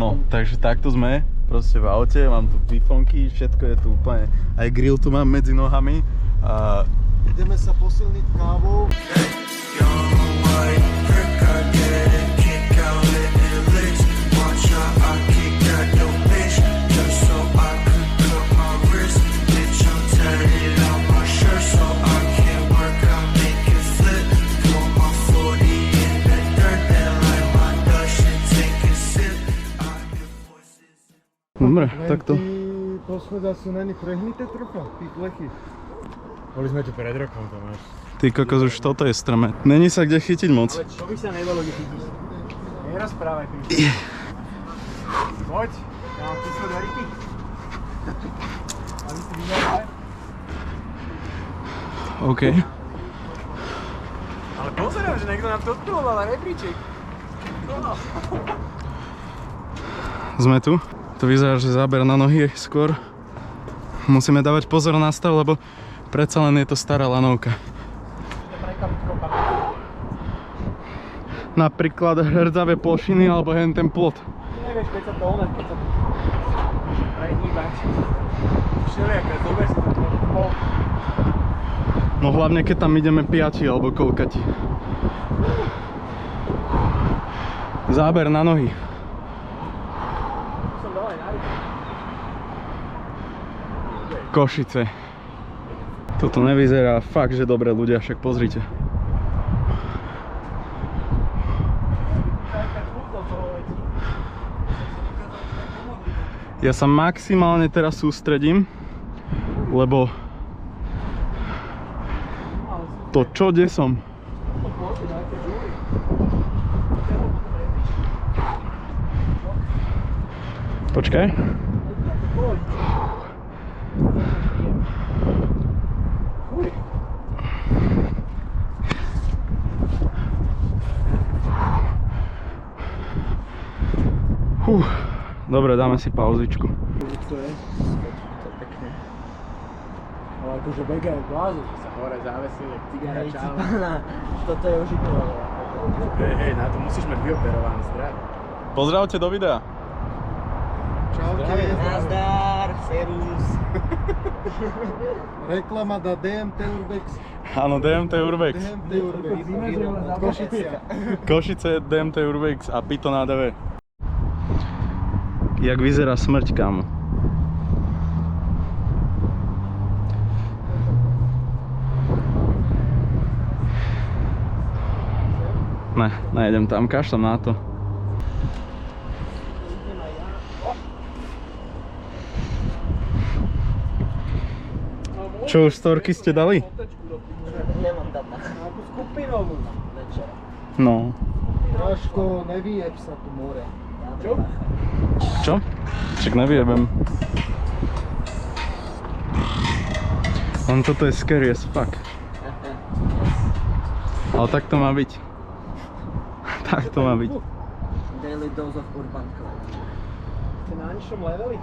No, takže takto sme proste v aute, mám tu bifonky, všetko je tu úplne, aj grill tu mám medzi nohami a ideme sa posilniť kávou. Dobre, takto. Poschodia sú na nich prehnité trocha, tí plechy. Boli sme tu pred rokom, Tomáš. Ty kokos, už toto je strme. Není sa kde chytiť moc. Ale čo by sa nebolo, kde chytíš? Nerozprávaj, Kristian. Poď, ja mám písmo do Riky. Aby si videl, OK. ale pozerám, že niekto nám to odpiloval na rebríček. Sme tu. To vyzerá, že záber na nohy skôr. Musíme dávať pozor na stav, lebo predsa len je to stará lanovka. Napríklad hrdzavé plošiny alebo hen ten plot. Nevieš, keď sa to keď sa to prehýbať. Všelijaké, zober si to pol. No hlavne keď tam ideme 5 alebo koľkati. Záber na nohy. Košice. Toto nevyzerá fakt, že dobre ľudia, však pozrite. Ja sa maximálne teraz sústredím, lebo to čo, kde som? Počkaj. Dobre, dáme si pauzičku. To je pekné. Ale akože begajú blázon, že sa hore závesili, jak cigara čáva. Toto je užitové. Hej, na to musíš mať vyoperovaný zdrav. Pozdravte do videa. Čaute. Nazdar, serus. Reklama da DMT Urbex. Áno, DMT Urbex. DMT Urbex. Košice. Košice, DMT Urbex a Python ADV. Jak vyzerá smrť, kámo. Ne, nejdem tam, kašlem na to. Čo, už storky ste dali? Nemám data. Nejakú skupinovú. Večer. No. Raško, nevyjeb sa tu more. Čo? Čo? Však neviebem. Len toto je scary as fuck. Ale tak to má byť. Tak to má byť. Daily dose of urban clan. Ste na nižšom leveli?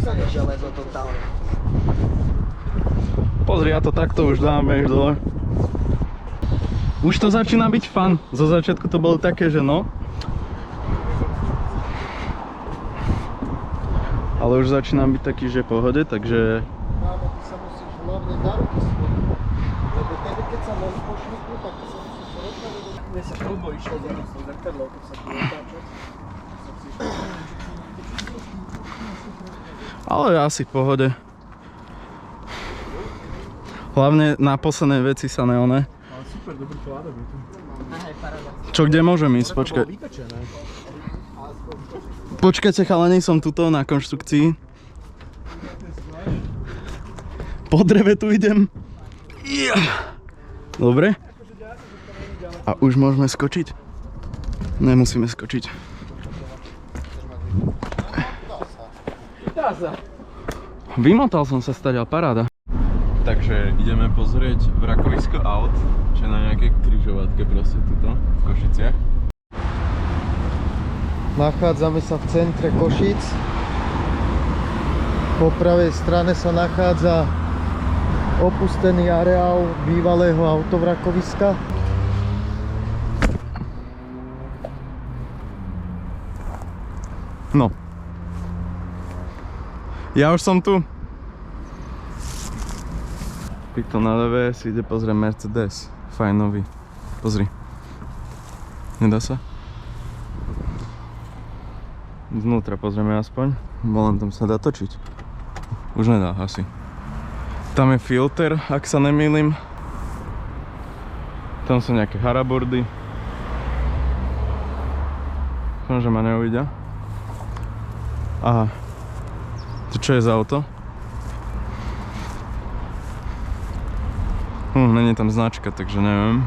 Železo totálne. Pozri, ja to takto už dám, vieš, dole. Už to začína byť fun. Zo začiatku to bolo také, že no. Ale už začína byť taký, že pohode, takže... Mámo, ty sa musíš hlavne na ruky spojiť. Lebo tedy, keď sa nohy pošmyknú, tak ty sa musíš rozhľadať. Mne sa šrobo išlo za nosou zrkadlo, keď sa tu otáčať. Ale asi v pohode. Hlavne na poslednej veci sa neone. Ale super, dobrý kladok je tu. Hej, paráda. Čo, kde môžem ísť? Počkaj. To bolo vytočené. Počkajte, chalani, som tuto na konštrukcii. Po dreve tu idem. Dobre. A už môžeme skočiť? Nemusíme skočiť. Dá sa. Vymotal som sa stať, ale paráda. Takže ideme pozrieť vrakovisko aut, čo je na nejakej križovatke proste tuto, v Košiciach. Nachádzame sa v centre Košíc. Po pravej strane sa nachádza opustený areál bývalého autovrakoviska. No. Ja už som tu. Pikto na ľavé si ide pozrieť Mercedes. Fajnový. Pozri. Nedá sa? Znútra pozrieme aspoň. Len tam sa dá točiť. Už nedá asi. Tam je filter, ak sa nemýlim. Tam sú nejaké harabordy. Dúfam, že ma neuvidia. Aha. To čo je za auto? Není tam značka, takže neviem.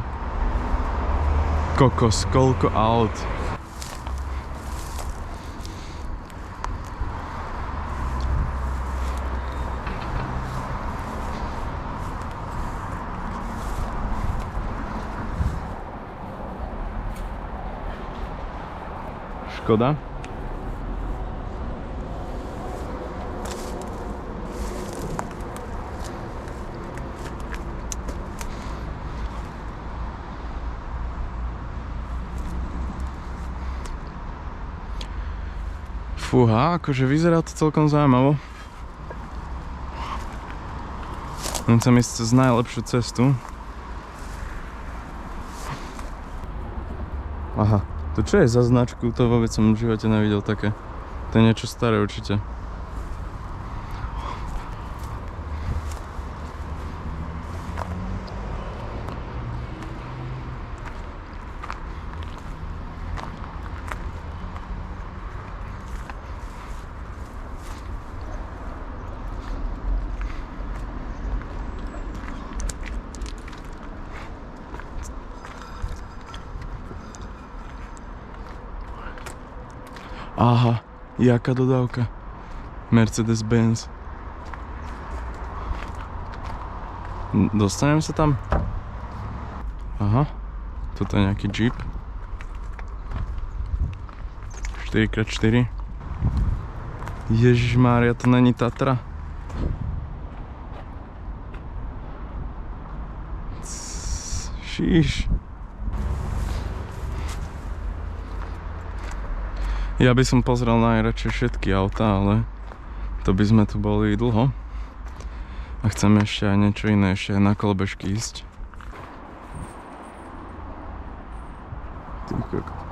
Kokos, koľko aut. Škoda. Fúha, akože vyzerá to celkom zaujímavo. Chcem ísť cez najlepšiu cestu. Aha, to čo je za značku? To vôbec som v živote nevidel také. To je niečo staré určite. Aha, jaká dodávka. Mercedes-Benz. Dostanem sa tam? Aha, toto je nejaký Jeep. 4x4. Ježišmária, to není Tatra. Šíš. Ja by som pozrel najradšej všetky autá, ale to by sme tu boli dlho. A chcem ešte aj niečo iné, ešte aj na kolobežky ísť. Ty kokos.